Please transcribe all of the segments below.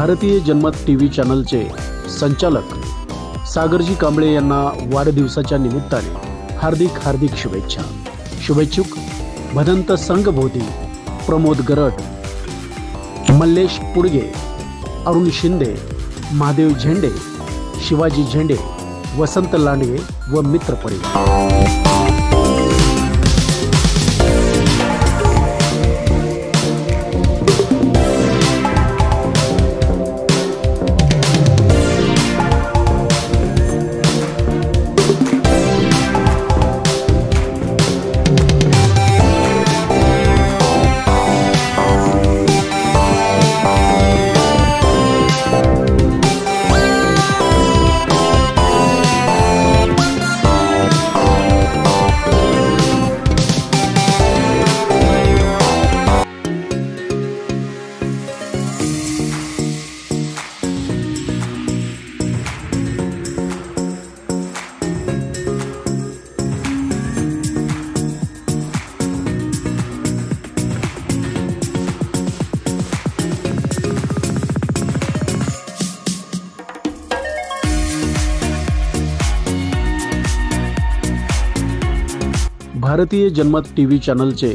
भारतीय जनमत टीव्ही चॅनलचे संचालक सागरजी कांबळे यांना वाढदिवसाच्या निमित्ताने हार्दिक शुभेच्छा। शुभेच्छुक भदंत संघबोधी, प्रमोद गरड, मल्लेश पुडगे, अरुण शिंदे, महादेव झेंडे, शिवाजी झेंडे, वसंत लांडगे व मित्र परिवार। भारतीय जनमत टीव्ही चॅनलचे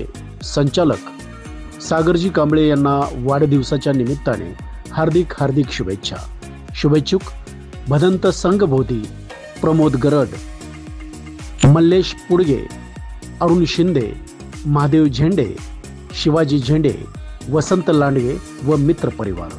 संचालक सागरजी कांबळे यांना वाढदिवसाच्या निमित्ताने हार्दिक शुभेच्छा। शुभेच्छुक भदंत संघबोधी, प्रमोद गरड, मल्लेश पुडगे, अरुण शिंदे, महादेव झेंडे, शिवाजी झेंडे, वसंत लांडगे व मित्र परिवार।